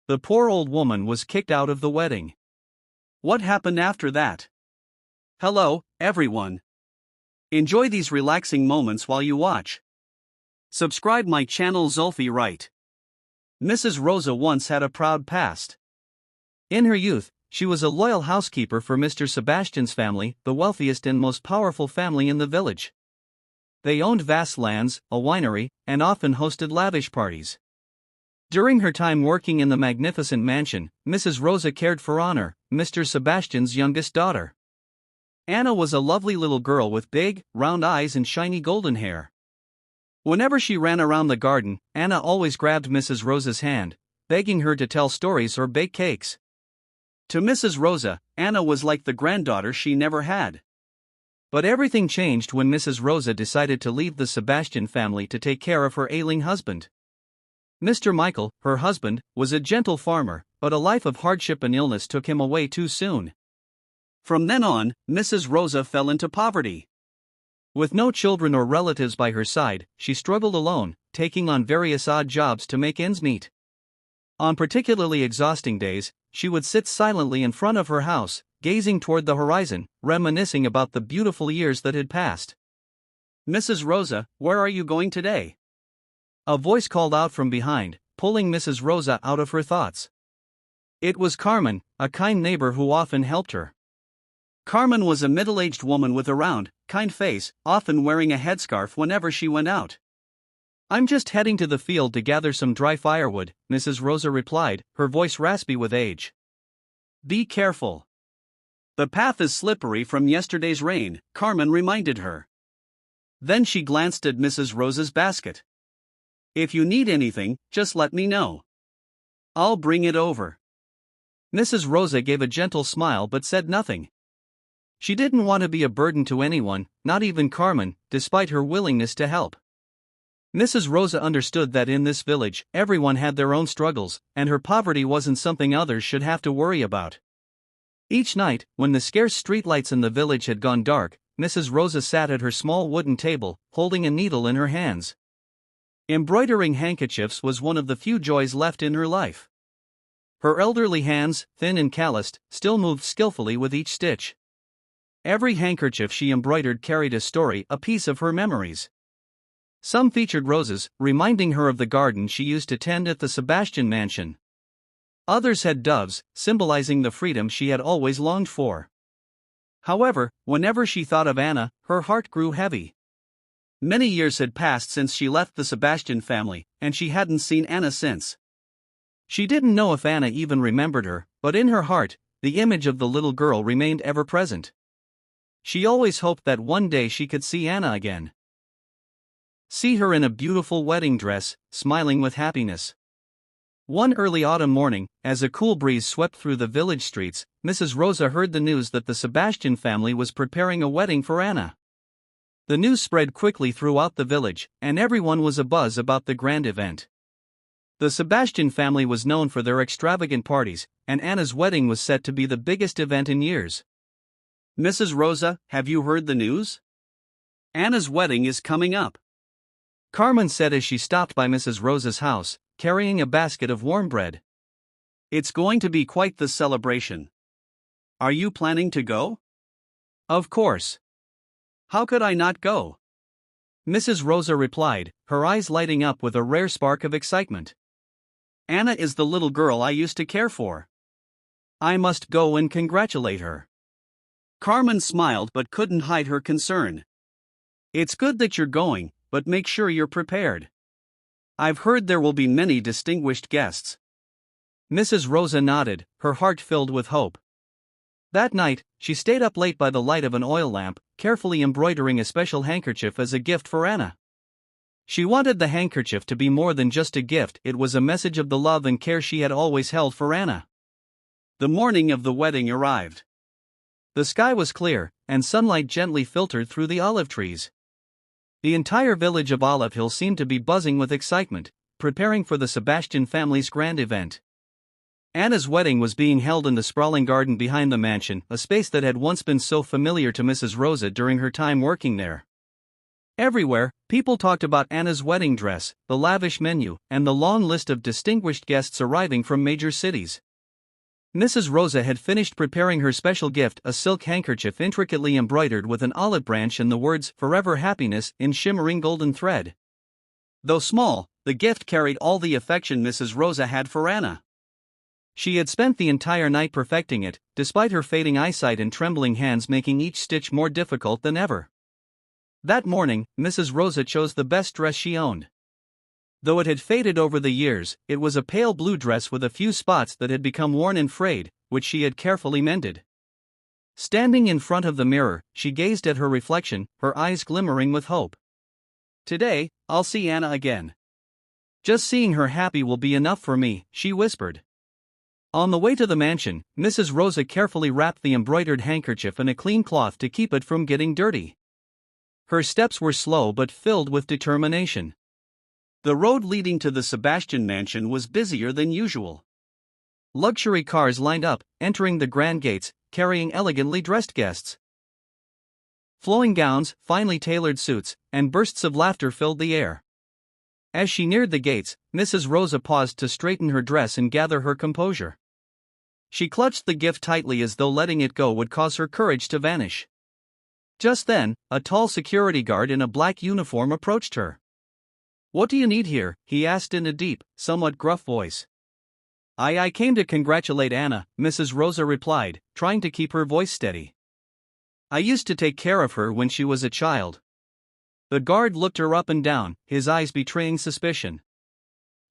The poor old woman was kicked out of the wedding. What happened after that? Hello, everyone. Enjoy these relaxing moments while you watch. Subscribe my channel. Zulfi Wright. Mrs. Rosa once had a proud past. In her youth, she was a loyal housekeeper for Mr. Sebastian's family, the wealthiest and most powerful family in the village. They owned vast lands, a winery, and often hosted lavish parties. During her time working in the magnificent mansion, Mrs. Rosa cared for Honor, Mr. Sebastian's youngest daughter. Anna was a lovely little girl with big, round eyes and shiny golden hair. Whenever she ran around the garden, Anna always grabbed Mrs. Rosa's hand, begging her to tell stories or bake cakes. To Mrs. Rosa, Anna was like the granddaughter she never had. But everything changed when Mrs. Rosa decided to leave the Sebastian family to take care of her ailing husband. Mr. Michael, her husband, was a gentle farmer, but a life of hardship and illness took him away too soon. From then on, Mrs. Rosa fell into poverty. With no children or relatives by her side, she struggled alone, taking on various odd jobs to make ends meet. On particularly exhausting days, she would sit silently in front of her house, gazing toward the horizon, reminiscing about the beautiful years that had passed. "Mrs. Rosa, where are you going today?" A voice called out from behind, pulling Mrs. Rosa out of her thoughts. It was Carmen, a kind neighbor who often helped her. Carmen was a middle-aged woman with a round, kind face, often wearing a headscarf whenever she went out. "I'm just heading to the field to gather some dry firewood," Mrs. Rosa replied, her voice raspy with age. "Be careful. The path is slippery from yesterday's rain," Carmen reminded her. Then she glanced at Mrs. Rosa's basket. "If you need anything, just let me know. I'll bring it over." Mrs. Rosa gave a gentle smile but said nothing. She didn't want to be a burden to anyone, not even Carmen, despite her willingness to help. Mrs. Rosa understood that in this village, everyone had their own struggles, and her poverty wasn't something others should have to worry about. Each night, when the scarce streetlights in the village had gone dark, Mrs. Rosa sat at her small wooden table, holding a needle in her hands. Embroidering handkerchiefs was one of the few joys left in her life. Her elderly hands, thin and calloused, still moved skillfully with each stitch. Every handkerchief she embroidered carried a story, a piece of her memories. Some featured roses, reminding her of the garden she used to tend at the Sebastian mansion. Others had doves, symbolizing the freedom she had always longed for. However, whenever she thought of Anna, her heart grew heavy. Many years had passed since she left the Sebastian family, and she hadn't seen Anna since. She didn't know if Anna even remembered her, but in her heart, the image of the little girl remained ever present. She always hoped that one day she could see Anna again. See her in a beautiful wedding dress, smiling with happiness. One early autumn morning, as a cool breeze swept through the village streets, Mrs. Rosa heard the news that the Sebastian family was preparing a wedding for Anna. The news spread quickly throughout the village, and everyone was abuzz about the grand event. The Sebastian family was known for their extravagant parties, and Anna's wedding was set to be the biggest event in years. "Mrs. Rosa, have you heard the news? Anna's wedding is coming up," Carmen said as she stopped by Mrs. Rosa's house, carrying a basket of warm bread. "It's going to be quite the celebration. Are you planning to go?" "Of course. How could I not go?" Mrs. Rosa replied, her eyes lighting up with a rare spark of excitement. "Anna is the little girl I used to care for. I must go and congratulate her." Carmen smiled but couldn't hide her concern. "It's good that you're going, but make sure you're prepared. I've heard there will be many distinguished guests." Mrs. Rosa nodded, her heart filled with hope. That night, she stayed up late by the light of an oil lamp, carefully embroidering a special handkerchief as a gift for Anna. She wanted the handkerchief to be more than just a gift, it was a message of the love and care she had always held for Anna. The morning of the wedding arrived. The sky was clear, and sunlight gently filtered through the olive trees. The entire village of Olive Hill seemed to be buzzing with excitement, preparing for the Sebastian family's grand event. Anna's wedding was being held in the sprawling garden behind the mansion, a space that had once been so familiar to Mrs. Rosa during her time working there. Everywhere, people talked about Anna's wedding dress, the lavish menu, and the long list of distinguished guests arriving from major cities. Mrs. Rosa had finished preparing her special gift, a silk handkerchief intricately embroidered with an olive branch and the words "Forever Happiness" in shimmering golden thread. Though small, the gift carried all the affection Mrs. Rosa had for Anna. She had spent the entire night perfecting it, despite her fading eyesight and trembling hands making each stitch more difficult than ever. That morning, Mrs. Rosa chose the best dress she owned. Though it had faded over the years, it was a pale blue dress with a few spots that had become worn and frayed, which she had carefully mended. Standing in front of the mirror, she gazed at her reflection, her eyes glimmering with hope. "Today, I'll see Anna again. Just seeing her happy will be enough for me," she whispered. On the way to the mansion, Mrs. Rosa carefully wrapped the embroidered handkerchief in a clean cloth to keep it from getting dirty. Her steps were slow but filled with determination. The road leading to the Sebastian mansion was busier than usual. Luxury cars lined up, entering the grand gates, carrying elegantly dressed guests. Flowing gowns, finely tailored suits, and bursts of laughter filled the air. As she neared the gates, Mrs. Rosa paused to straighten her dress and gather her composure. She clutched the gift tightly as though letting it go would cause her courage to vanish. Just then, a tall security guard in a black uniform approached her. "What do you need here?" he asked in a deep, somewhat gruff voice. I came to congratulate Anna," Mrs. Rosa replied, trying to keep her voice steady. "I used to take care of her when she was a child." The guard looked her up and down, his eyes betraying suspicion.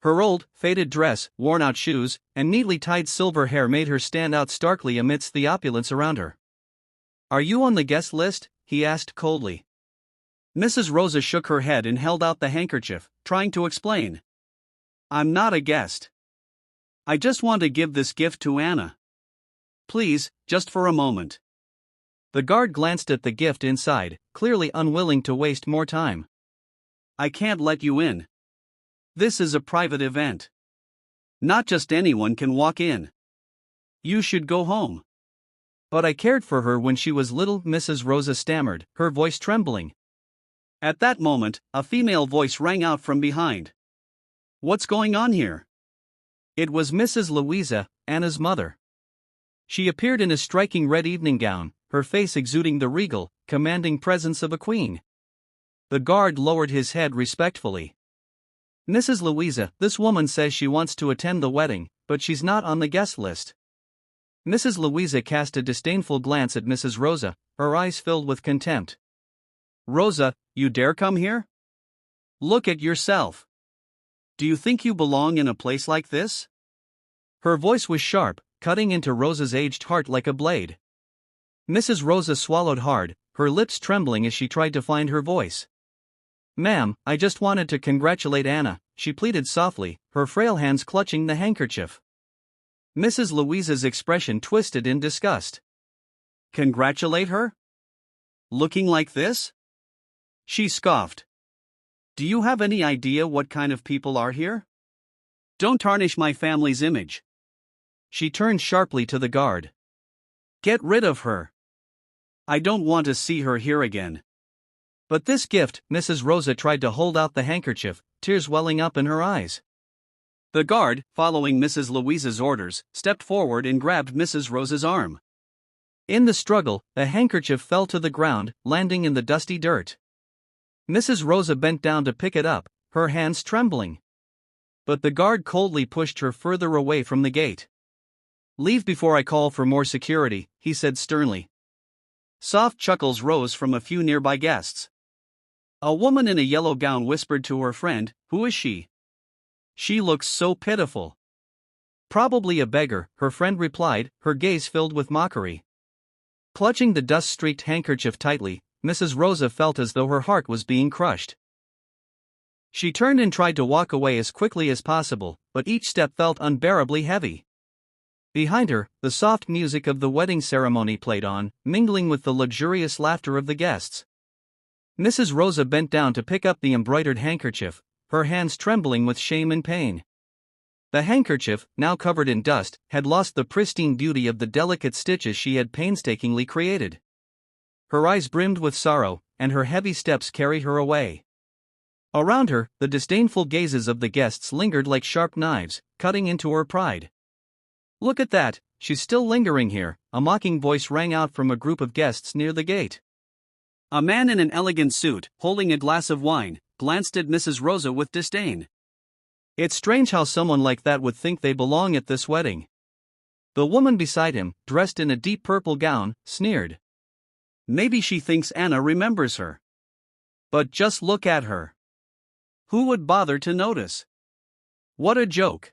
Her old, faded dress, worn-out shoes, and neatly tied silver hair made her stand out starkly amidst the opulence around her. "Are you on the guest list?" he asked coldly. Mrs. Rosa shook her head and held out the handkerchief, trying to explain. "I'm not a guest. I just want to give this gift to Anna. Please, just for a moment." The guard glanced at the gift inside, clearly unwilling to waste more time. "I can't let you in. This is a private event. Not just anyone can walk in. You should go home." "But I cared for her when she was little," Mrs. Rosa stammered, her voice trembling. At that moment, a female voice rang out from behind. "What's going on here?" It was Mrs. Louisa, Anna's mother. She appeared in a striking red evening gown, her face exuding the regal, commanding presence of a queen. The guard lowered his head respectfully. "Mrs. Louisa, this woman says she wants to attend the wedding, but she's not on the guest list." Mrs. Louisa cast a disdainful glance at Mrs. Rosa, her eyes filled with contempt. "Rosa, you dare come here? Look at yourself. Do you think you belong in a place like this?" Her voice was sharp, cutting into Rosa's aged heart like a blade. Mrs. Rosa swallowed hard, her lips trembling as she tried to find her voice. "Ma'am, I just wanted to congratulate Anna," she pleaded softly, her frail hands clutching the handkerchief. Mrs. Louisa's expression twisted in disgust. "Congratulate her? Looking like this?" She scoffed. "Do you have any idea what kind of people are here? Don't tarnish my family's image." She turned sharply to the guard. "Get rid of her. I don't want to see her here again." But this gift, Mrs. Rosa tried to hold out the handkerchief, tears welling up in her eyes. The guard, following Mrs. Louisa's orders, stepped forward and grabbed Mrs. Rosa's arm. In the struggle, the handkerchief fell to the ground, landing in the dusty dirt. Mrs. Rosa bent down to pick it up, her hands trembling. But the guard coldly pushed her further away from the gate. "Leave before I call for more security," he said sternly. Soft chuckles rose from a few nearby guests. A woman in a yellow gown whispered to her friend, "Who is she? She looks so pitiful." "Probably a beggar," her friend replied, her gaze filled with mockery. Clutching the dust-streaked handkerchief tightly, Mrs. Rosa felt as though her heart was being crushed. She turned and tried to walk away as quickly as possible, but each step felt unbearably heavy. Behind her, the soft music of the wedding ceremony played on, mingling with the luxurious laughter of the guests. Mrs. Rosa bent down to pick up the embroidered handkerchief, her hands trembling with shame and pain. The handkerchief, now covered in dust, had lost the pristine beauty of the delicate stitches she had painstakingly created. Her eyes brimmed with sorrow, and her heavy steps carried her away. Around her, the disdainful gazes of the guests lingered like sharp knives, cutting into her pride. "Look at that, she's still lingering here," a mocking voice rang out from a group of guests near the gate. A man in an elegant suit, holding a glass of wine, glanced at Mrs. Rosa with disdain. "It's strange how someone like that would think they belong at this wedding." The woman beside him, dressed in a deep purple gown, sneered. "Maybe she thinks Anna remembers her. But just look at her. Who would bother to notice? What a joke."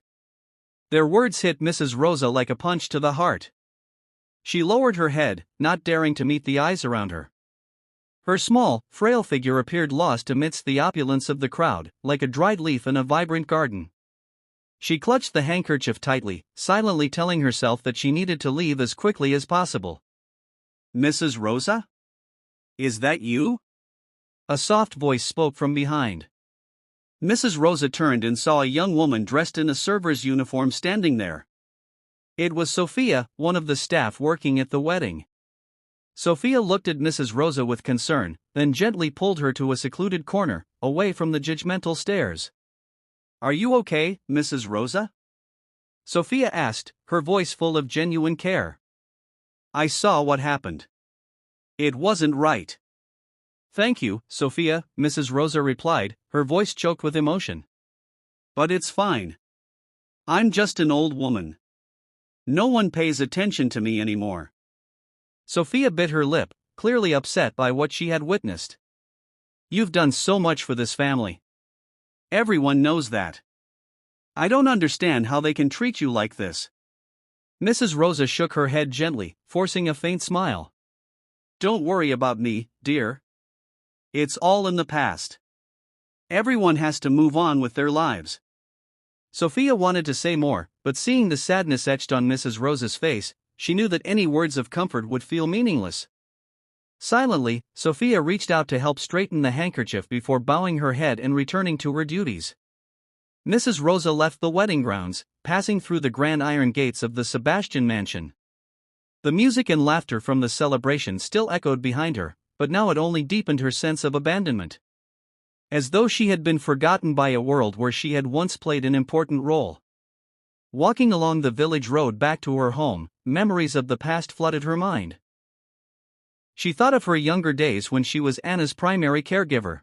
Their words hit Mrs. Rosa like a punch to the heart. She lowered her head, not daring to meet the eyes around her. Her small, frail figure appeared lost amidst the opulence of the crowd, like a dried leaf in a vibrant garden. She clutched the handkerchief tightly, silently telling herself that she needed to leave as quickly as possible. "Mrs. Rosa? Is that you?" A soft voice spoke from behind. Mrs. Rosa turned and saw a young woman dressed in a server's uniform standing there. It was Sophia, one of the staff working at the wedding. Sophia looked at Mrs. Rosa with concern, then gently pulled her to a secluded corner, away from the judgmental stares. "Are you okay, Mrs. Rosa?" Sophia asked, her voice full of genuine care. "I saw what happened. It wasn't right." "Thank you, Sophia," Mrs. Rosa replied, her voice choked with emotion. "But it's fine. I'm just an old woman. No one pays attention to me anymore." Sophia bit her lip, clearly upset by what she had witnessed. "You've done so much for this family. Everyone knows that. I don't understand how they can treat you like this." Mrs. Rosa shook her head gently, forcing a faint smile. "Don't worry about me, dear. It's all in the past. Everyone has to move on with their lives." Sophia wanted to say more, but seeing the sadness etched on Mrs. Rosa's face, she knew that any words of comfort would feel meaningless. Silently, Sophia reached out to help straighten the handkerchief before bowing her head and returning to her duties. Mrs. Rosa left the wedding grounds, passing through the grand iron gates of the Sebastian mansion. The music and laughter from the celebration still echoed behind her, but now it only deepened her sense of abandonment. As though she had been forgotten by a world where she had once played an important role. Walking along the village road back to her home, memories of the past flooded her mind. She thought of her younger days when she was Anna's primary caregiver.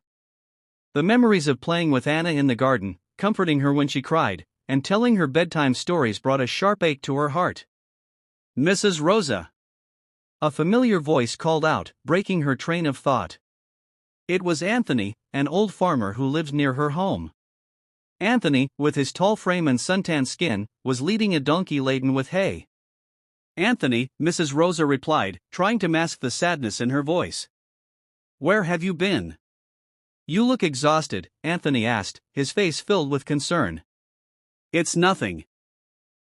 The memories of playing with Anna in the garden, comforting her when she cried, and telling her bedtime stories brought a sharp ache to her heart. "Mrs. Rosa!" A familiar voice called out, breaking her train of thought. It was Anthony, an old farmer who lived near her home. Anthony, with his tall frame and suntanned skin, was leading a donkey laden with hay. "Anthony," Mrs. Rosa replied, trying to mask the sadness in her voice. "Where have you been? You look exhausted," Anthony asked, his face filled with concern. "It's nothing.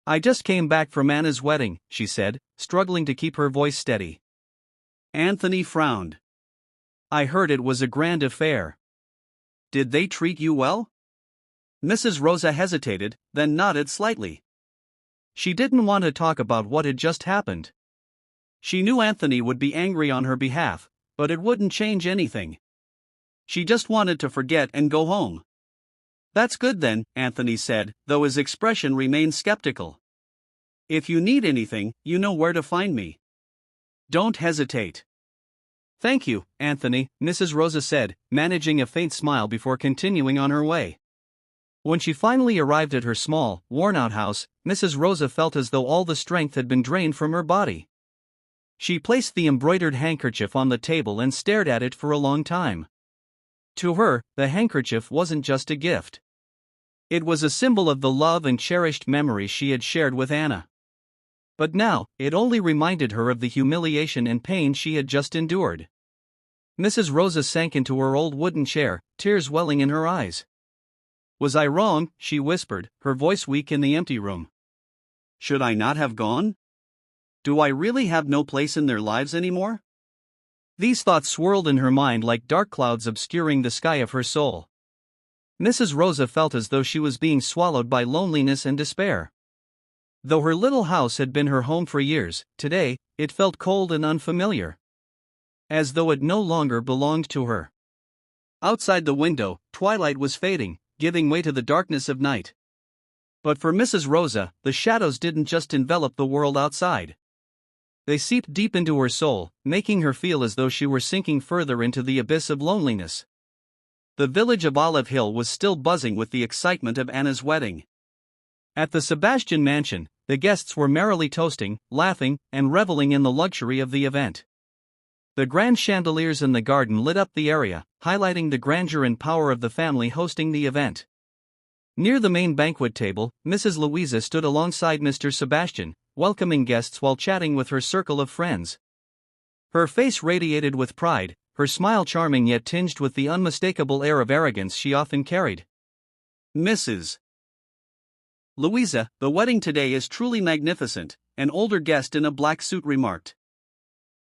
I just came back from Anna's wedding," she said, struggling to keep her voice steady. Anthony frowned. "I heard it was a grand affair. Did they treat you well?" Mrs. Rosa hesitated, then nodded slightly. She didn't want to talk about what had just happened. She knew Anthony would be angry on her behalf, but it wouldn't change anything. She just wanted to forget and go home. "That's good then," Anthony said, though his expression remained skeptical. "If you need anything, you know where to find me. Don't hesitate." "Thank you, Anthony," Mrs. Rosa said, managing a faint smile before continuing on her way. When she finally arrived at her small, worn-out house, Mrs. Rosa felt as though all the strength had been drained from her body. She placed the embroidered handkerchief on the table and stared at it for a long time. To her, the handkerchief wasn't just a gift. It was a symbol of the love and cherished memories she had shared with Anna. But now, it only reminded her of the humiliation and pain she had just endured. Mrs. Rosa sank into her old wooden chair, tears welling in her eyes. "Was I wrong?" she whispered, her voice weak in the empty room. "Should I not have gone? Do I really have no place in their lives anymore?" These thoughts swirled in her mind like dark clouds obscuring the sky of her soul. Mrs. Rosa felt as though she was being swallowed by loneliness and despair. Though her little house had been her home for years, today, it felt cold and unfamiliar. as though it no longer belonged to her. Outside the window, twilight was fading, giving way to the darkness of night. But for Mrs. Rosa, the shadows didn't just envelop the world outside. They seeped deep into her soul, making her feel as though she were sinking further into the abyss of loneliness. The village of Olive Hill was still buzzing with the excitement of Anna's wedding. At the Sebastian mansion, the guests were merrily toasting, laughing, and reveling in the luxury of the event. The grand chandeliers in the garden lit up the area, highlighting the grandeur and power of the family hosting the event. Near the main banquet table, Mrs. Louisa stood alongside Mr. Sebastian, welcoming guests while chatting with her circle of friends. Her face radiated with pride, her smile charming yet tinged with the unmistakable air of arrogance she often carried. Mrs. Louisa, the wedding today is truly magnificent, an older guest in a black suit remarked.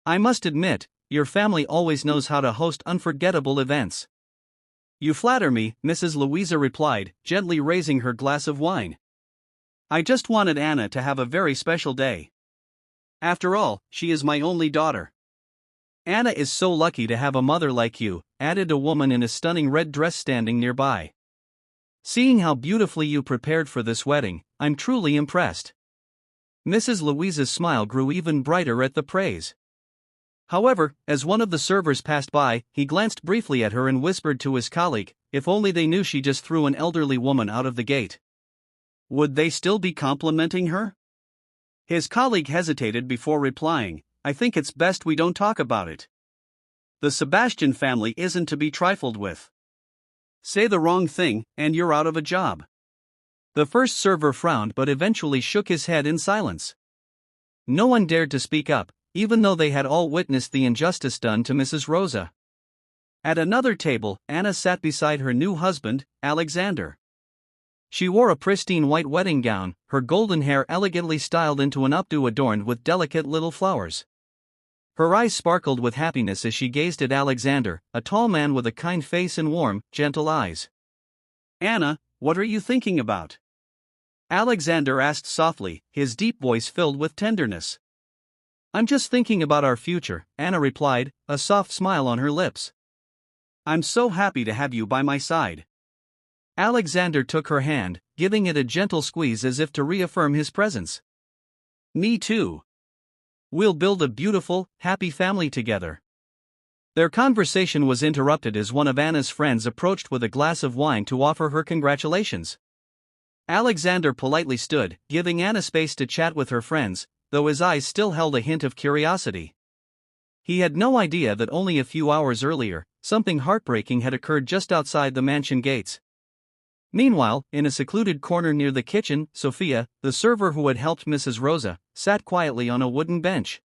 I must admit, your family always knows how to host unforgettable events. You flatter me, Mrs. Louisa replied, gently raising her glass of wine. I just wanted Anna to have a very special day. After all, she is my only daughter. Anna is so lucky to have a mother like you, added a woman in a stunning red dress standing nearby. Seeing how beautifully you prepared for this wedding, I'm truly impressed. Mrs. Louisa's smile grew even brighter at the praise. However, as one of the servers passed by, he glanced briefly at her and whispered to his colleague, if only they knew she just threw an elderly woman out of the gate. Would they still be complimenting her? His colleague hesitated before replying, I think it's best we don't talk about it. The Sebastian family isn't to be trifled with. Say the wrong thing, and you're out of a job. The first server frowned but eventually shook his head in silence. No one dared to speak up, even though they had all witnessed the injustice done to Mrs. Rosa. At another table, Anna sat beside her new husband, Alexander. She wore a pristine white wedding gown, her golden hair elegantly styled into an updo adorned with delicate little flowers. Her eyes sparkled with happiness as she gazed at Alexander, a tall man with a kind face and warm, gentle eyes. Anna, what are you thinking about? Alexander asked softly, his deep voice filled with tenderness. I'm just thinking about our future, Anna replied, a soft smile on her lips. I'm so happy to have you by my side. Alexander took her hand, giving it a gentle squeeze as if to reaffirm his presence. Me too. We'll build a beautiful, happy family together. Their conversation was interrupted as one of Anna's friends approached with a glass of wine to offer her congratulations. Alexander politely stood, giving Anna space to chat with her friends, though his eyes still held a hint of curiosity. He had no idea that only a few hours earlier, something heartbreaking had occurred just outside the mansion gates. Meanwhile, in a secluded corner near the kitchen, Sophia, the server who had helped Mrs. Rosa, sat quietly on a wooden bench.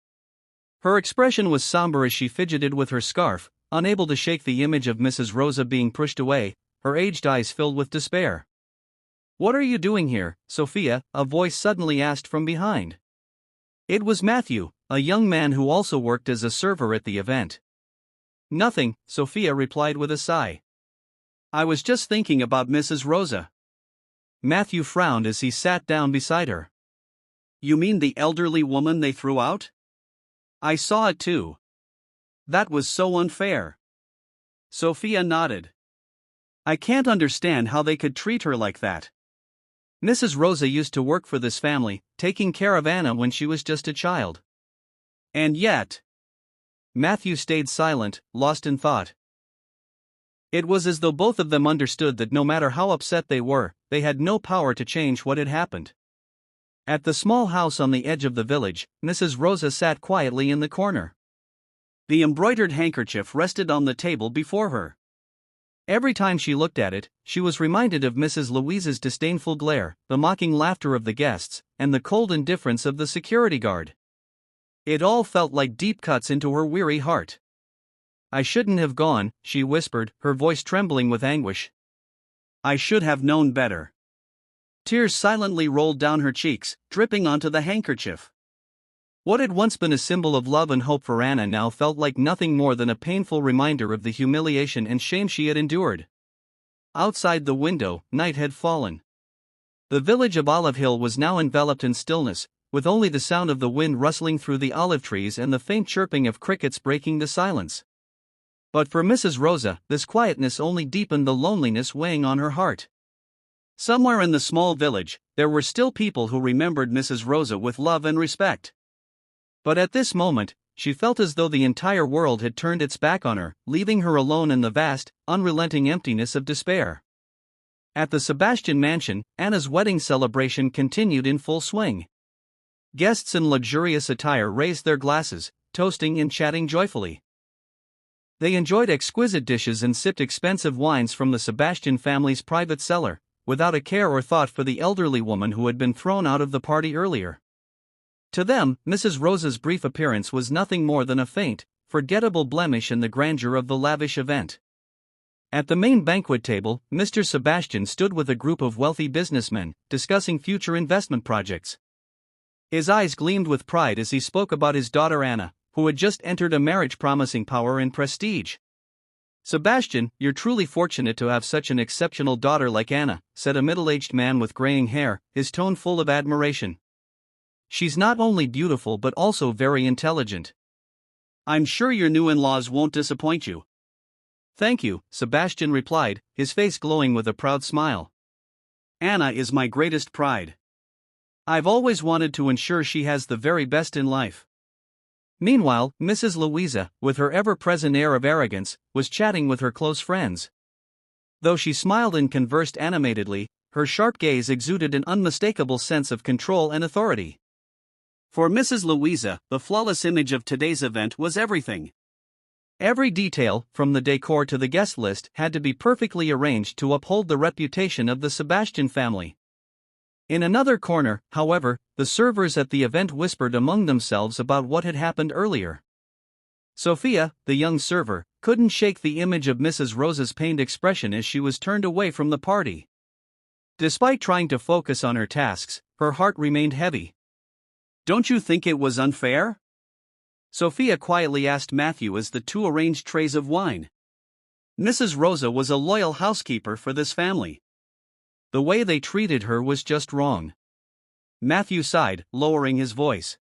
Her expression was somber as she fidgeted with her scarf, unable to shake the image of Mrs. Rosa being pushed away, her aged eyes filled with despair. What are you doing here, Sophia? A voice suddenly asked from behind. It was Matthew, a young man who also worked as a server at the event. Nothing, Sophia replied with a sigh. I was just thinking about Mrs. Rosa. Matthew frowned as he sat down beside her. You mean the elderly woman they threw out? I saw it too. That was so unfair. Sophia nodded. I can't understand how they could treat her like that. Mrs. Rosa used to work for this family, taking care of Anna when she was just a child. And yet... Matthew stayed silent, lost in thought. It was as though both of them understood that no matter how upset they were, they had no power to change what had happened. At the small house on the edge of the village, Mrs. Rosa sat quietly in the corner. The embroidered handkerchief rested on the table before her. Every time she looked at it, she was reminded of Mrs. Louisa's disdainful glare, the mocking laughter of the guests, and the cold indifference of the security guard. It all felt like deep cuts into her weary heart. I shouldn't have gone, she whispered, her voice trembling with anguish. I should have known better. Tears silently rolled down her cheeks, dripping onto the handkerchief. What had once been a symbol of love and hope for Anna now felt like nothing more than a painful reminder of the humiliation and shame she had endured. Outside the window, night had fallen. The village of Olive Hill was now enveloped in stillness, with only the sound of the wind rustling through the olive trees and the faint chirping of crickets breaking the silence. But for Mrs. Rosa, this quietness only deepened the loneliness weighing on her heart. Somewhere in the small village, there were still people who remembered Mrs. Rosa with love and respect. But at this moment, she felt as though the entire world had turned its back on her, leaving her alone in the vast, unrelenting emptiness of despair. At the Sebastian mansion, Anna's wedding celebration continued in full swing. Guests in luxurious attire raised their glasses, toasting and chatting joyfully. They enjoyed exquisite dishes and sipped expensive wines from the Sebastian family's private cellar, without a care or thought for the elderly woman who had been thrown out of the party earlier. To them, Mrs. Rosa's brief appearance was nothing more than a faint, forgettable blemish in the grandeur of the lavish event. At the main banquet table, Mr. Sebastian stood with a group of wealthy businessmen, discussing future investment projects. His eyes gleamed with pride as he spoke about his daughter Anna, who had just entered a marriage promising power and prestige. "Sebastian, you're truly fortunate to have such an exceptional daughter like Anna," said a middle-aged man with graying hair, his tone full of admiration. "She's not only beautiful but also very intelligent. I'm sure your new in-laws won't disappoint you." "Thank you," Sebastian replied, his face glowing with a proud smile. "Anna is my greatest pride. I've always wanted to ensure she has the very best in life." Meanwhile, Mrs. Louisa, with her ever-present air of arrogance, was chatting with her close friends. Though she smiled and conversed animatedly, her sharp gaze exuded an unmistakable sense of control and authority. For Mrs. Louisa, the flawless image of today's event was everything. Every detail, from the decor to the guest list, had to be perfectly arranged to uphold the reputation of the Sebastian family. In another corner, however, the servers at the event whispered among themselves about what had happened earlier. Sophia, the young server, couldn't shake the image of Mrs. Rosa's pained expression as she was turned away from the party. Despite trying to focus on her tasks, her heart remained heavy. "Don't you think it was unfair?" Sophia quietly asked Matthew as the two arranged trays of wine. Mrs. Rosa was a loyal housekeeper for this family. The way they treated her was just wrong. Matthew sighed, lowering his voice.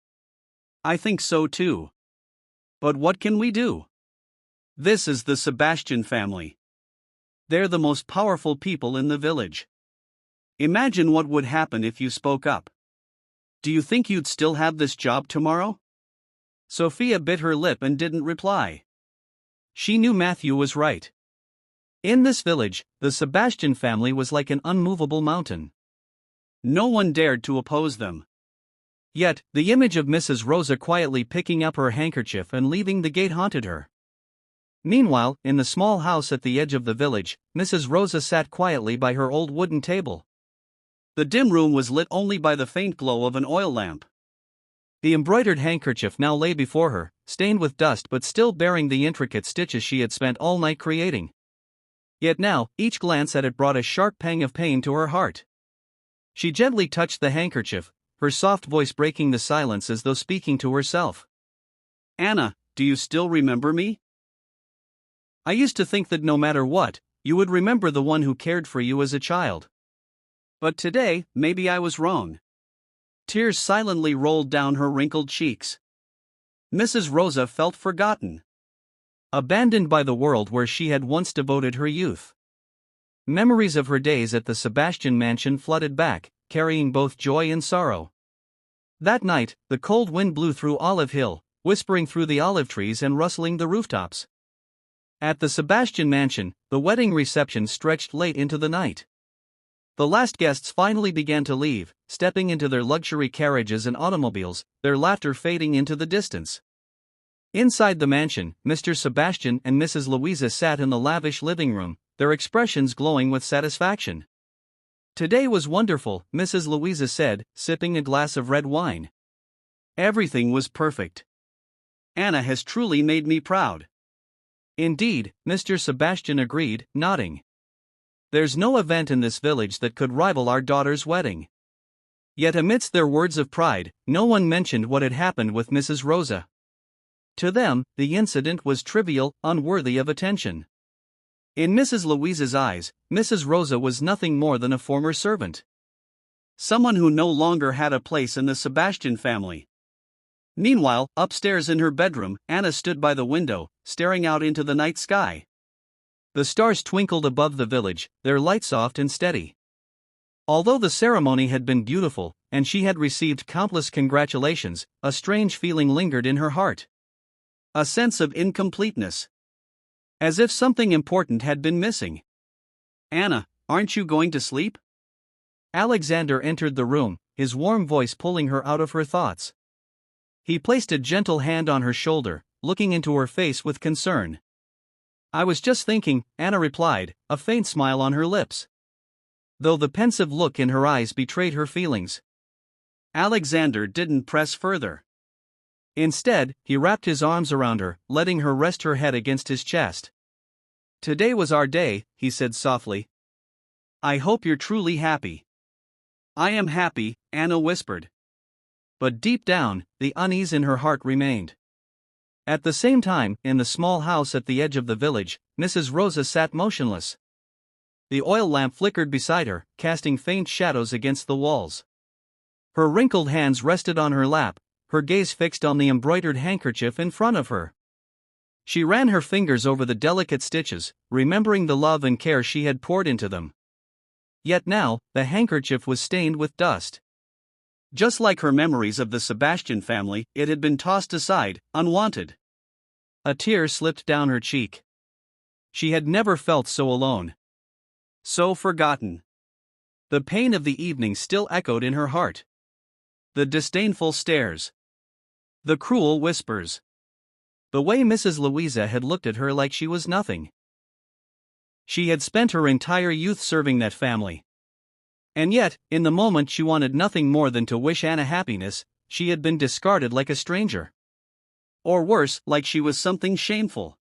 "I think so too. But what can we do? This is the Sebastian family. They're the most powerful people in the village. Imagine what would happen if you spoke up. Do you think you'd still have this job tomorrow?" Sophia bit her lip and didn't reply. She knew Matthew was right. In this village, the Sebastian family was like an unmovable mountain. No one dared to oppose them. Yet, the image of Mrs. Rosa quietly picking up her handkerchief and leaving the gate haunted her. Meanwhile, in the small house at the edge of the village, Mrs. Rosa sat quietly by her old wooden table. The dim room was lit only by the faint glow of an oil lamp. The embroidered handkerchief now lay before her, stained with dust but still bearing the intricate stitches she had spent all night creating. Yet now, each glance at it brought a sharp pang of pain to her heart. She gently touched the handkerchief, her soft voice breaking the silence as though speaking to herself. "Anna, do you still remember me? I used to think that no matter what, you would remember the one who cared for you as a child. But today, maybe I was wrong." Tears silently rolled down her wrinkled cheeks. Mrs. Rosa felt forgotten. Abandoned by the world where she had once devoted her youth. Memories of her days at the Sebastian mansion flooded back, carrying both joy and sorrow. That night, the cold wind blew through Olive Hill, whispering through the olive trees and rustling the rooftops. At the Sebastian mansion, the wedding reception stretched late into the night. The last guests finally began to leave, stepping into their luxury carriages and automobiles, their laughter fading into the distance. Inside the mansion, Mr. Sebastian and Mrs. Louisa sat in the lavish living room, their expressions glowing with satisfaction. "Today was wonderful," Mrs. Louisa said, sipping a glass of red wine. "Everything was perfect. Anna has truly made me proud." "Indeed," Mr. Sebastian agreed, nodding. "There's no event in this village that could rival our daughter's wedding." Yet amidst their words of pride, no one mentioned what had happened with Mrs. Rosa. To them, the incident was trivial, unworthy of attention. In Mrs. Louisa's eyes, Mrs. Rosa was nothing more than a former servant. Someone who no longer had a place in the Sebastian family. Meanwhile, upstairs in her bedroom, Anna stood by the window, staring out into the night sky. The stars twinkled above the village, their light soft and steady. Although the ceremony had been beautiful, and she had received countless congratulations, a strange feeling lingered in her heart. A sense of incompleteness. As if something important had been missing. "Anna, aren't you going to sleep?" Alexander entered the room, his warm voice pulling her out of her thoughts. He placed a gentle hand on her shoulder, looking into her face with concern. "I was just thinking," Anna replied, a faint smile on her lips, though the pensive look in her eyes betrayed her feelings. Alexander didn't press further. Instead, he wrapped his arms around her, letting her rest her head against his chest. "Today was our day," he said softly. "I hope you're truly happy." "I am happy," Anna whispered. But deep down, the unease in her heart remained. At the same time, in the small house at the edge of the village, Mrs. Rosa sat motionless. The oil lamp flickered beside her, casting faint shadows against the walls. Her wrinkled hands rested on her lap, her gaze fixed on the embroidered handkerchief in front of her. She ran her fingers over the delicate stitches, remembering the love and care she had poured into them. Yet now, the handkerchief was stained with dust. Just like her memories of the Sebastian family, it had been tossed aside, unwanted. A tear slipped down her cheek. She had never felt so alone. So forgotten. The pain of the evening still echoed in her heart. The disdainful stares. The cruel whispers. The way Mrs. Louisa had looked at her like she was nothing. She had spent her entire youth serving that family. And yet, in the moment she wanted nothing more than to wish Anna happiness, she had been discarded like a stranger. Or worse, like she was something shameful.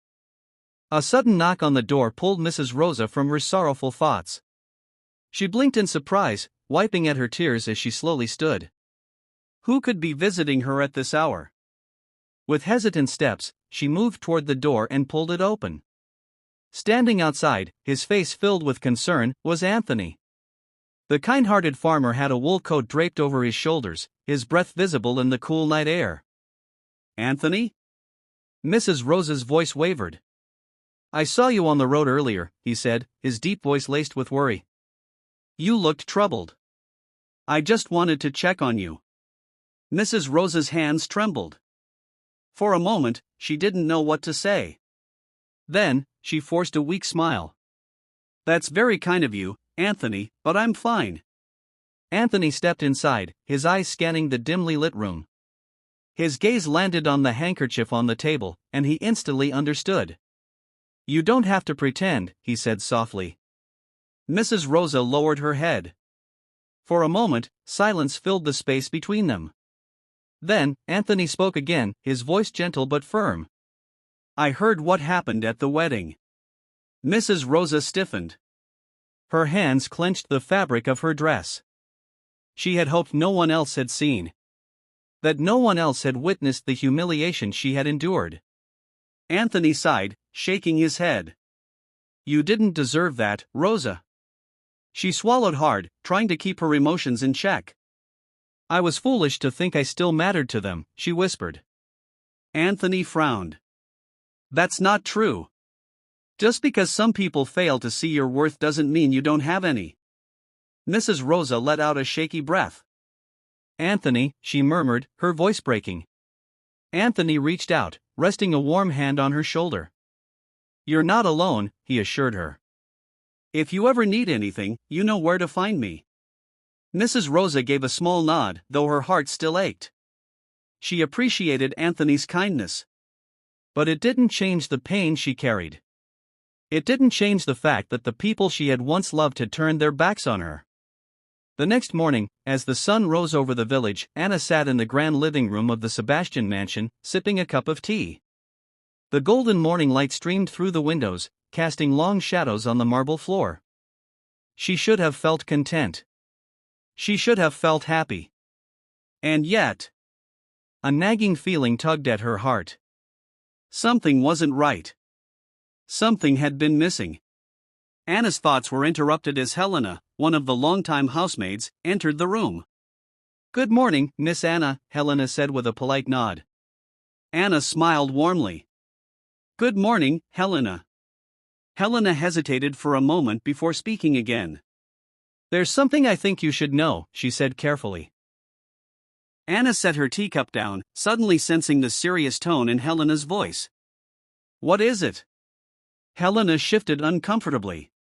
A sudden knock on the door pulled Mrs. Rosa from her sorrowful thoughts. She blinked in surprise, wiping at her tears as she slowly stood. Who could be visiting her at this hour? With hesitant steps, she moved toward the door and pulled it open. Standing outside, his face filled with concern, was Anthony. The kind-hearted farmer had a wool coat draped over his shoulders, his breath visible in the cool night air. "Anthony?" Mrs. Rosa's voice wavered. "I saw you on the road earlier," he said, his deep voice laced with worry. "You looked troubled. I just wanted to check on you." Mrs. Rosa's hands trembled. For a moment, she didn't know what to say. Then, she forced a weak smile. "That's very kind of you, Anthony, but I'm fine." Anthony stepped inside, his eyes scanning the dimly lit room. His gaze landed on the handkerchief on the table, and he instantly understood. "You don't have to pretend," he said softly. Mrs. Rosa lowered her head. For a moment, silence filled the space between them. Then, Anthony spoke again, his voice gentle but firm. "I heard what happened at the wedding." Mrs. Rosa stiffened. Her hands clenched the fabric of her dress. She had hoped no one else had seen. That no one else had witnessed the humiliation she had endured. Anthony sighed, shaking his head. "You didn't deserve that, Rosa." She swallowed hard, trying to keep her emotions in check. "I was foolish to think I still mattered to them," she whispered. Anthony frowned. "That's not true. Just because some people fail to see your worth doesn't mean you don't have any." Mrs. Rosa let out a shaky breath. "Anthony," she murmured, her voice breaking. Anthony reached out, resting a warm hand on her shoulder. "You're not alone," he assured her. "If you ever need anything, you know where to find me." Mrs. Rosa gave a small nod, though her heart still ached. She appreciated Anthony's kindness. But it didn't change the pain she carried. It didn't change the fact that the people she had once loved had turned their backs on her. The next morning, as the sun rose over the village, Anna sat in the grand living room of the Sebastian mansion, sipping a cup of tea. The golden morning light streamed through the windows, casting long shadows on the marble floor. She should have felt content. She should have felt happy. And yet, a nagging feeling tugged at her heart. Something wasn't right. Something had been missing. Anna's thoughts were interrupted as Helena, one of the longtime housemaids, entered the room. "Good morning, Miss Anna," Helena said with a polite nod. Anna smiled warmly. "Good morning, Helena." Helena hesitated for a moment before speaking again. "There's something I think you should know," she said carefully. Anna set her teacup down, suddenly sensing the serious tone in Helena's voice. "What is it?" Helena shifted uncomfortably.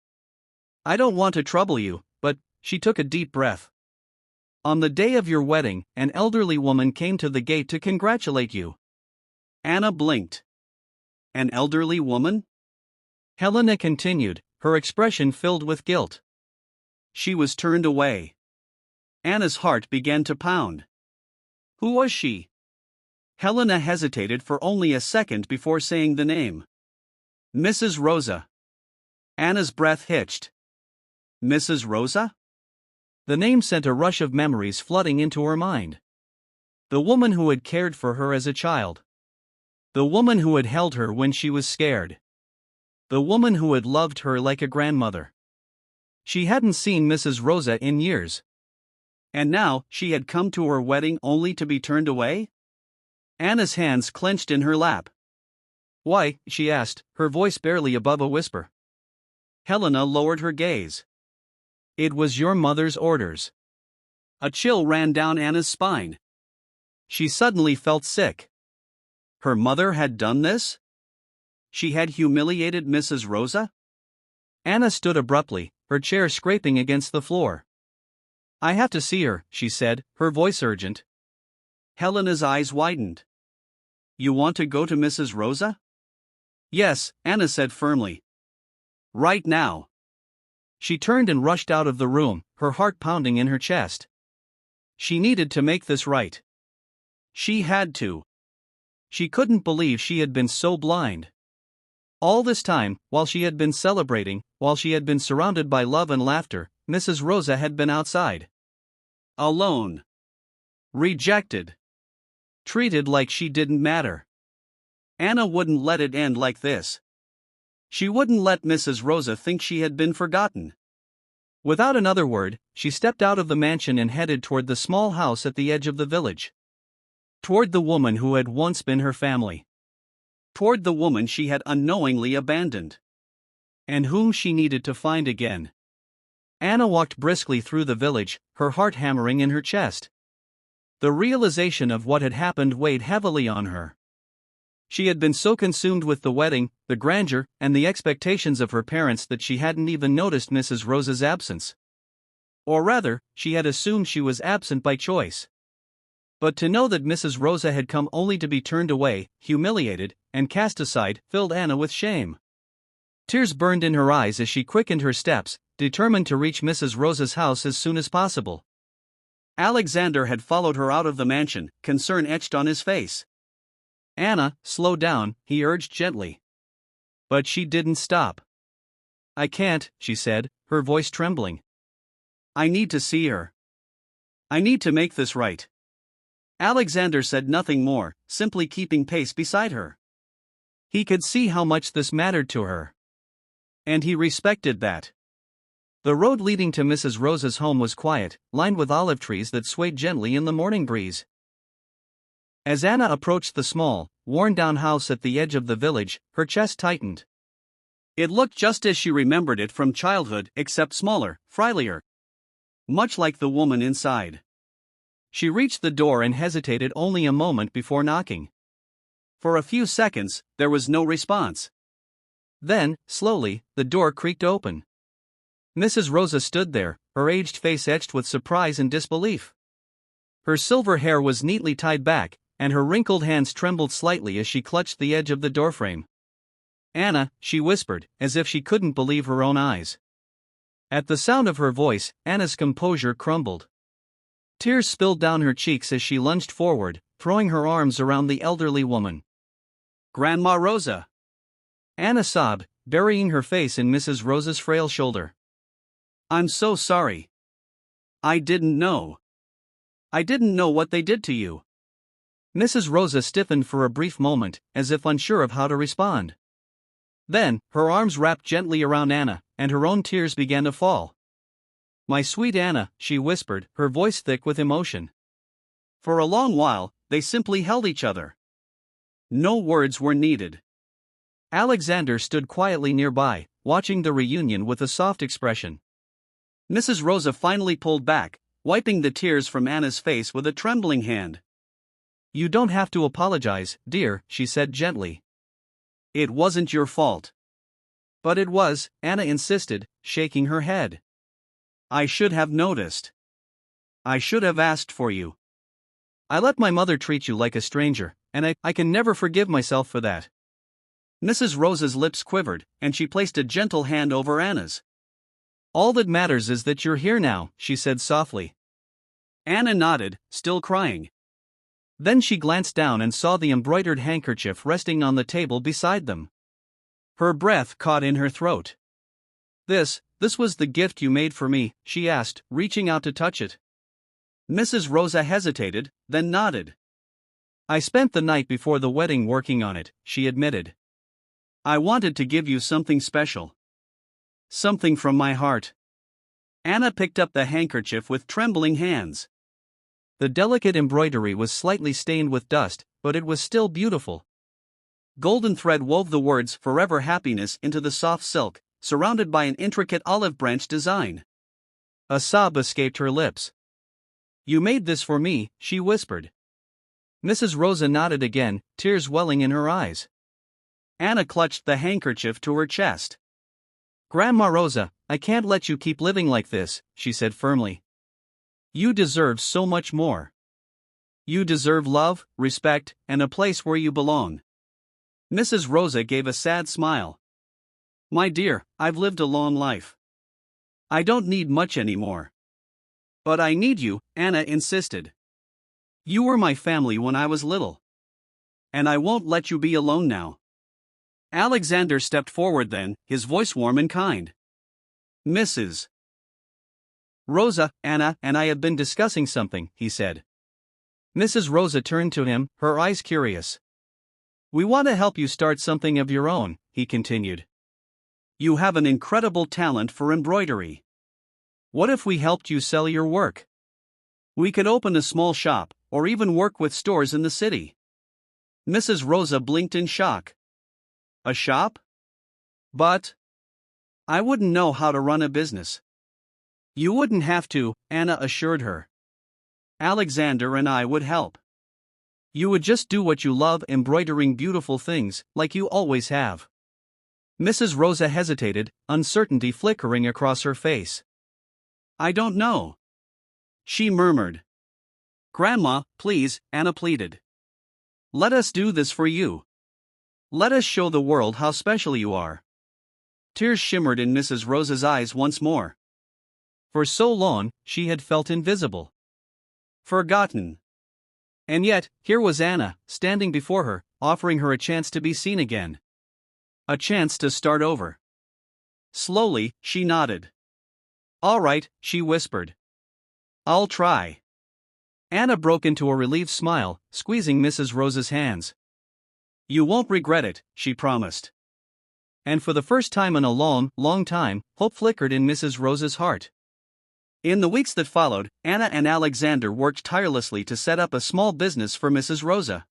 "I don't want to trouble you, but," she took a deep breath. "On the day of your wedding, an elderly woman came to the gate to congratulate you." Anna blinked. "An elderly woman?" Helena continued, her expression filled with guilt. "She was turned away." Anna's heart began to pound. "Who was she?" Helena hesitated for only a second before saying the name. "Mrs. Rosa." Anna's breath hitched. "Mrs. Rosa?" The name sent a rush of memories flooding into her mind. The woman who had cared for her as a child. The woman who had held her when she was scared. The woman who had loved her like a grandmother. She hadn't seen Mrs. Rosa in years. And now, she had come to her wedding only to be turned away? Anna's hands clenched in her lap. "Why?" she asked, her voice barely above a whisper. Helena lowered her gaze. "It was your mother's orders." A chill ran down Anna's spine. She suddenly felt sick. Her mother had done this? She had humiliated Mrs. Rosa? Anna stood abruptly, her chair scraping against the floor. "I have to see her," she said, her voice urgent. Helena's eyes widened. "You want to go to Mrs. Rosa?" "Yes," Anna said firmly. "Right now." She turned and rushed out of the room, her heart pounding in her chest. She needed to make this right. She had to. She couldn't believe she had been so blind. All this time, while she had been celebrating, while she had been surrounded by love and laughter, Mrs. Rosa had been outside. Alone. Rejected. Treated like she didn't matter. Anna wouldn't let it end like this. She wouldn't let Mrs. Rosa think she had been forgotten. Without another word, she stepped out of the mansion and headed toward the small house at the edge of the village. Toward the woman who had once been her family. Toward the woman she had unknowingly abandoned. And whom she needed to find again. Anna walked briskly through the village, her heart hammering in her chest. The realization of what had happened weighed heavily on her. She had been so consumed with the wedding, the grandeur, and the expectations of her parents that she hadn't even noticed Mrs. Rosa's absence. Or rather, she had assumed she was absent by choice. But to know that Mrs. Rosa had come only to be turned away, humiliated, and cast aside, filled Anna with shame. Tears burned in her eyes as she quickened her steps, determined to reach Mrs. Rosa's house as soon as possible. Alexander had followed her out of the mansion, concern etched on his face. "Anna, slow down," he urged gently. But she didn't stop. "I can't," she said, her voice trembling. "I need to see her. I need to make this right." Alexander said nothing more, simply keeping pace beside her. He could see how much this mattered to her. And he respected that. The road leading to Mrs. Rosa's home was quiet, lined with olive trees that swayed gently in the morning breeze. As Anna approached the small, worn-down house at the edge of the village, her chest tightened. It looked just as she remembered it from childhood, except smaller, friendlier. Much like the woman inside. She reached the door and hesitated only a moment before knocking. For a few seconds, there was no response. Then, slowly, the door creaked open. Mrs. Rosa stood there, her aged face etched with surprise and disbelief. Her silver hair was neatly tied back, and her wrinkled hands trembled slightly as she clutched the edge of the doorframe. "Anna," she whispered, as if she couldn't believe her own eyes. At the sound of her voice, Anna's composure crumbled. Tears spilled down her cheeks as she lunged forward, throwing her arms around the elderly woman. "Grandma Rosa!" Anna sobbed, burying her face in Mrs. Rosa's frail shoulder. "I'm so sorry. I didn't know. I didn't know what they did to you." Mrs. Rosa stiffened for a brief moment, as if unsure of how to respond. Then, her arms wrapped gently around Anna, and her own tears began to fall. My sweet Anna, she whispered, her voice thick with emotion. For a long while, they simply held each other. No words were needed. Alexander stood quietly nearby, watching the reunion with a soft expression. Mrs. Rosa finally pulled back, wiping the tears from Anna's face with a trembling hand. You don't have to apologize, dear, she said gently. It wasn't your fault. But it was, Anna insisted, shaking her head. I should have noticed. I should have asked for you. I let my mother treat you like a stranger, and I can never forgive myself for that. Mrs. Rosa's lips quivered, and she placed a gentle hand over Anna's. All that matters is that you're here now, she said softly. Anna nodded, still crying. Then she glanced down and saw the embroidered handkerchief resting on the table beside them. Her breath caught in her throat. This was the gift you made for me, she asked, reaching out to touch it. Mrs. Rosa hesitated, then nodded. I spent the night before the wedding working on it, she admitted. I wanted to give you something special. Something from my heart. Anna picked up the handkerchief with trembling hands. The delicate embroidery was slightly stained with dust, but it was still beautiful. Golden thread wove the words "Forever Happiness" into the soft silk, surrounded by an intricate olive branch design. A sob escaped her lips. You made this for me, she whispered. Mrs. Rosa nodded again, tears welling in her eyes. Anna clutched the handkerchief to her chest. Grandma Rosa, I can't let you keep living like this, she said firmly. You deserve so much more. You deserve love, respect, and a place where you belong. Mrs. Rosa gave a sad smile. My dear, I've lived a long life. I don't need much anymore. But I need you, Anna insisted. You were my family when I was little. And I won't let you be alone now. Alexander stepped forward then, his voice warm and kind. Mrs. Rosa, Anna and I have been discussing something, he said. Mrs. Rosa turned to him, her eyes curious. We want to help you start something of your own, he continued. You have an incredible talent for embroidery. What if we helped you sell your work? We could open a small shop, or even work with stores in the city. Mrs. Rosa blinked in shock. A shop? But I wouldn't know how to run a business. You wouldn't have to, Anna assured her. Alexander and I would help. You would just do what you love, embroidering beautiful things, like you always have. Mrs. Rosa hesitated, uncertainty flickering across her face. I don't know. She murmured. Grandma, please, Anna pleaded. Let us do this for you. Let us show the world how special you are. Tears shimmered in Mrs. Rosa's eyes once more. For so long, she had felt invisible. Forgotten. And yet, here was Anna, standing before her, offering her a chance to be seen again. A chance to start over. Slowly, she nodded. All right, she whispered. I'll try. Anna broke into a relieved smile, squeezing Mrs. Rosa's hands. You won't regret it, she promised. And for the first time in a long, long time, hope flickered in Mrs. Rosa's heart. In the weeks that followed, Anna and Alexander worked tirelessly to set up a small business for Mrs. Rosa.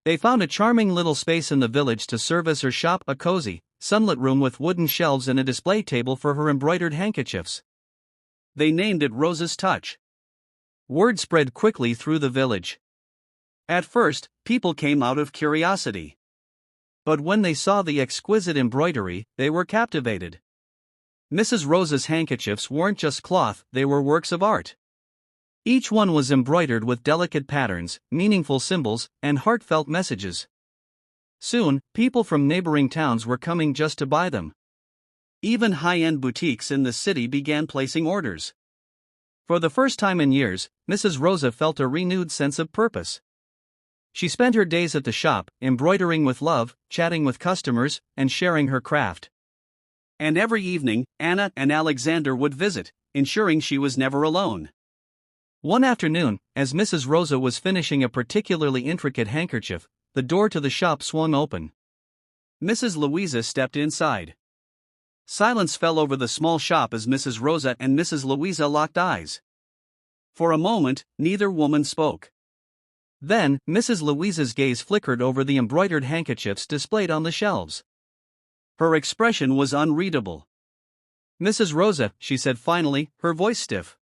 They found a charming little space in the village to serve as her shop, a cozy, sunlit room with wooden shelves and a display table for her embroidered handkerchiefs. They named it Rosa's Touch. Word spread quickly through the village. At first, people came out of curiosity. But when they saw the exquisite embroidery, they were captivated. Mrs. Rosa's handkerchiefs weren't just cloth, they were works of art. Each one was embroidered with delicate patterns, meaningful symbols, and heartfelt messages. Soon, people from neighboring towns were coming just to buy them. Even high-end boutiques in the city began placing orders. For the first time in years, Mrs. Rosa felt a renewed sense of purpose. She spent her days at the shop, embroidering with love, chatting with customers, and sharing her craft. And every evening, Anna and Alexander would visit, ensuring she was never alone. One afternoon, as Mrs. Rosa was finishing a particularly intricate handkerchief, the door to the shop swung open. Mrs. Louisa stepped inside. Silence fell over the small shop as Mrs. Rosa and Mrs. Louisa locked eyes. For a moment, neither woman spoke. Then, Mrs. Louisa's gaze flickered over the embroidered handkerchiefs displayed on the shelves. Her expression was unreadable. "Mrs. Rosa," she said finally, her voice stiff.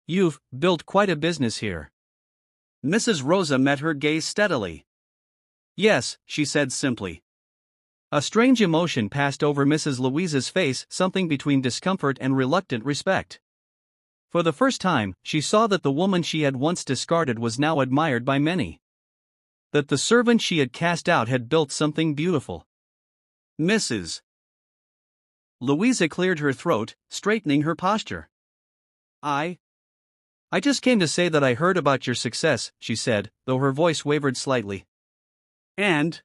"You've built quite a business here." Mrs. Rosa met her gaze steadily. "Yes," she said simply. A strange emotion passed over Mrs. Louisa's face, something between discomfort and reluctant respect. For the first time, she saw that the woman she had once discarded was now admired by many. That the servant she had cast out had built something beautiful. Mrs. Louisa cleared her throat, straightening her posture. I just came to say that I heard about your success," she said, though her voice wavered slightly. "And?"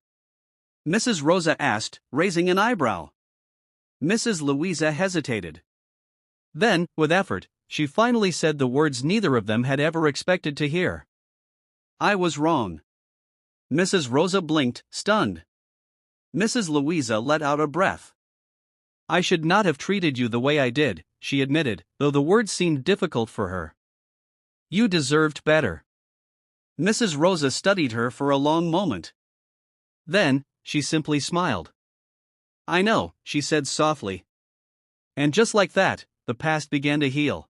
Mrs. Rosa asked, raising an eyebrow. Mrs. Louisa hesitated. Then, with effort, she finally said the words neither of them had ever expected to hear. "I was wrong." Mrs. Rosa blinked, stunned. Mrs. Louisa let out a breath. "I should not have treated you the way I did," she admitted, though the words seemed difficult for her. "You deserved better." Mrs. Rosa studied her for a long moment. Then, she simply smiled. "I know," she said softly. And just like that, the past began to heal.